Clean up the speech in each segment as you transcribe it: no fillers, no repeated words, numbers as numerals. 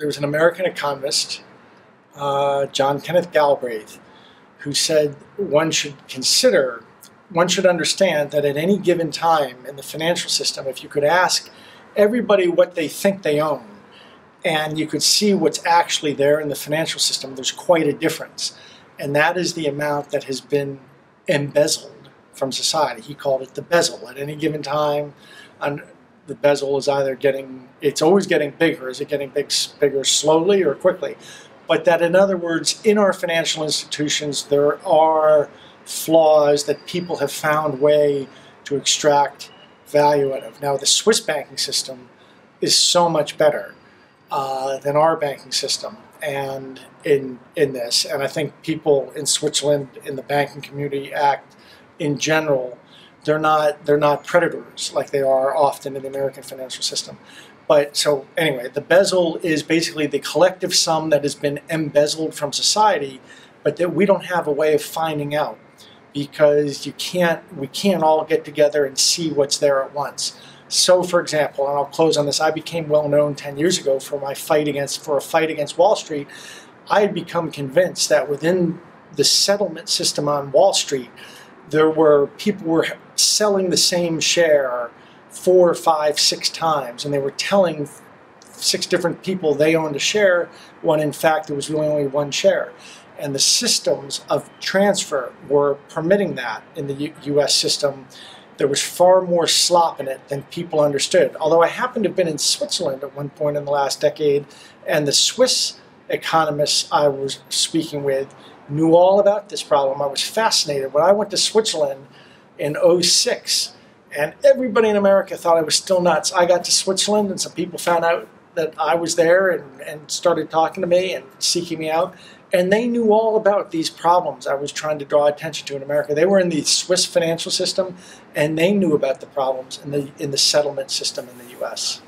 there was an American economist, John Kenneth Galbraith, who said one should understand that at any given time in the financial system, if you could ask everybody what they think they own, and you could see what's actually there in the financial system, there's quite a difference. And that is the amount that has been embezzled from society. He called it the bezel. At any given time, the bezel is either it's always getting bigger. Is it getting bigger slowly or quickly? But that, in other words, in our financial institutions, there are flaws that people have found way to extract value out of. Now, the Swiss banking system is so much better than our banking system, and in this, and I think people in Switzerland, in the banking community, act in general. They're not predators like they are often in the American financial system. But so anyway, the bezel is basically the collective sum that has been embezzled from society, but that we don't have a way of finding out, because we can't all get together and see what's there at once. So, for example, and I'll close on this, I became well known 10 years ago for a fight against Wall Street. I had become convinced that within the settlement system on Wall Street, people were selling the same share 4, 5, 6 times, and they were telling 6 different people they owned a share, when in fact there was really only one share. And the systems of transfer were permitting that in the U.S. system. There was far more slop in it than people understood. Although I happened to have been in Switzerland at one point in the last decade, and the Swiss economists I was speaking with knew all about this problem. I was fascinated. When I went to Switzerland in '06, and everybody in America thought I was still nuts. I got to Switzerland, and some people found out that I was there and started talking to me and seeking me out. And they knew all about these problems I was trying to draw attention to in America. They were in the Swiss financial system, and they knew about the problems in the settlement system in the U.S.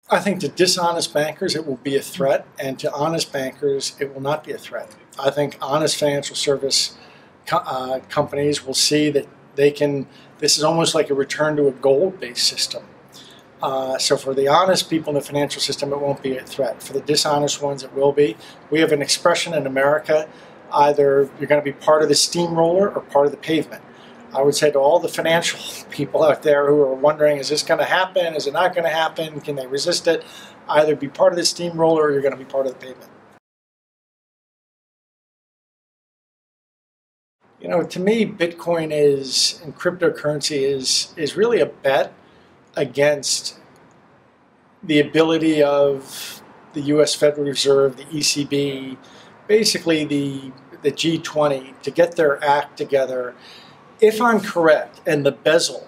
I think to dishonest bankers it will be a threat, and to honest bankers it will not be a threat. I think honest financial service companies will see that this is almost like a return to a gold-based system. So for the honest people in the financial system, it won't be a threat. For the dishonest ones, it will be. We have an expression in America, either you're going to be part of the steamroller or part of the pavement. I would say to all the financial people out there who are wondering, is this going to happen? Is it not going to happen? Can they resist it? Either be part of the steamroller or you're going to be part of the pavement. You know, to me, Bitcoin and cryptocurrency is really a bet against the ability of the U.S. Federal Reserve, the ECB, basically the G20 to get their act together. If I'm correct, and the bezel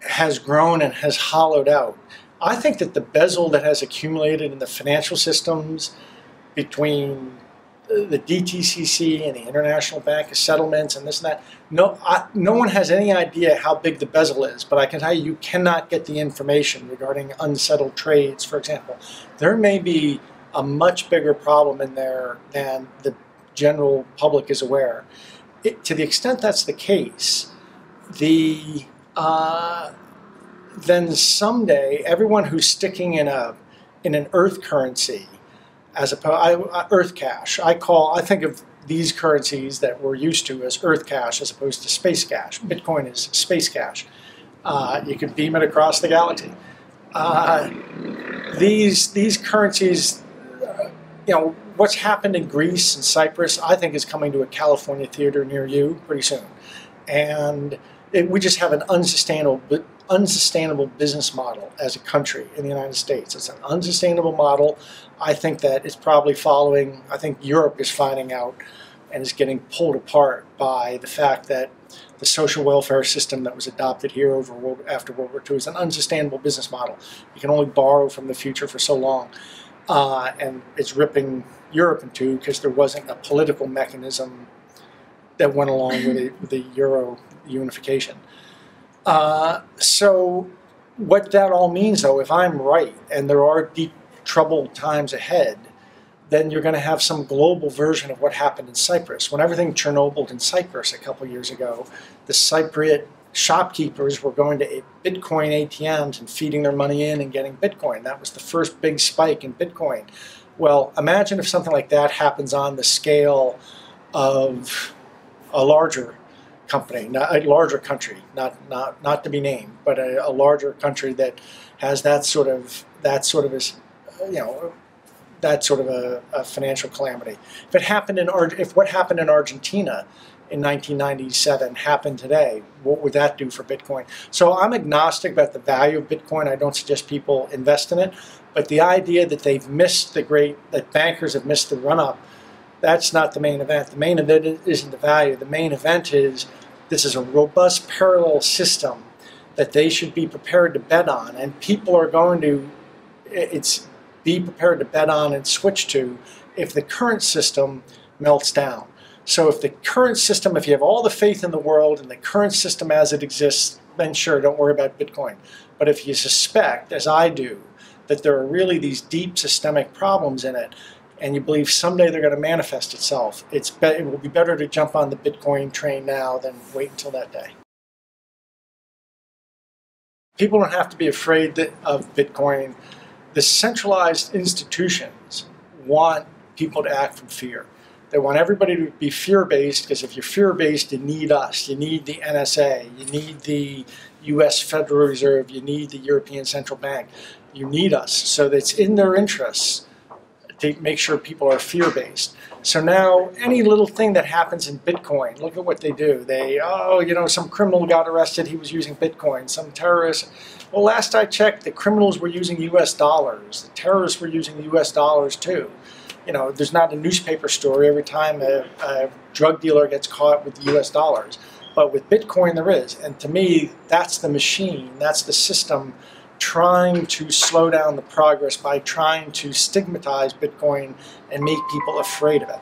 has grown and has hollowed out, I think that the bezel that has accumulated in the financial systems between the DTCC and the International Bank of Settlements and this and that, no one has any idea how big the bezel is, but I can tell you, you cannot get the information regarding unsettled trades, for example. There may be a much bigger problem in there than the general public is aware. To the extent that's the case, then someday everyone who's sticking in an earth currency, as opposed earth cash, I think of these currencies that we're used to as earth cash as opposed to space cash. Bitcoin is space cash. You can beam it across the galaxy. These currencies, what's happened in Greece and Cyprus, I think is coming to a California theater near you pretty soon. And we just have an unsustainable business model as a country in the United States. It's an unsustainable model. I think that it's probably I think Europe is finding out and is getting pulled apart by the fact that the social welfare system that was adopted here after World War II is an unsustainable business model. You can only borrow from the future for so long. And it's ripping Europe in two because there wasn't a political mechanism that went along with the Euro unification. So what that all means, though, if I'm right, and there are deep troubled times ahead, then you're going to have some global version of what happened in Cyprus. When everything Chernobyl in Cyprus a couple years ago, the Cypriot shopkeepers were going to Bitcoin ATMs and feeding their money in and getting Bitcoin. That was the first big spike in Bitcoin. Well, imagine if something like that happens on the scale of a larger company, not a larger country, not to be named, but a larger country that has that sort of a financial calamity. If what happened in Argentina in 1997 happened today, what would that do for Bitcoin? So I'm agnostic about the value of Bitcoin. I don't suggest people invest in it, but the idea that that bankers have missed the run-up, that's not the main event. The main event isn't the value. The main event is this is a robust parallel system that they should be prepared to bet on, and people are going to be prepared to bet on and switch to if the current system melts down. So if you have all the faith in the world in the current system as it exists, then sure, don't worry about Bitcoin. But if you suspect, as I do, that there are really these deep systemic problems in it, and you believe someday they're going to manifest itself, it will be better to jump on the Bitcoin train now than wait until that day. People don't have to be afraid of Bitcoin. The centralized institutions want people to act from fear. They want everybody to be fear-based, because if you're fear-based, you need us. You need the NSA. You need the U.S. Federal Reserve. You need the European Central Bank. You need us. So it's in their interests to make sure people are fear-based. So now any little thing that happens in Bitcoin, look at what they do. Some criminal got arrested, he was using Bitcoin. Some terrorist. Well, last I checked, the criminals were using U.S. dollars. The terrorists were using U.S. dollars too. There's not a newspaper story every time a drug dealer gets caught with U.S. dollars. But with Bitcoin there is. And to me, that's the machine, that's the system trying to slow down the progress by trying to stigmatize Bitcoin and make people afraid of it.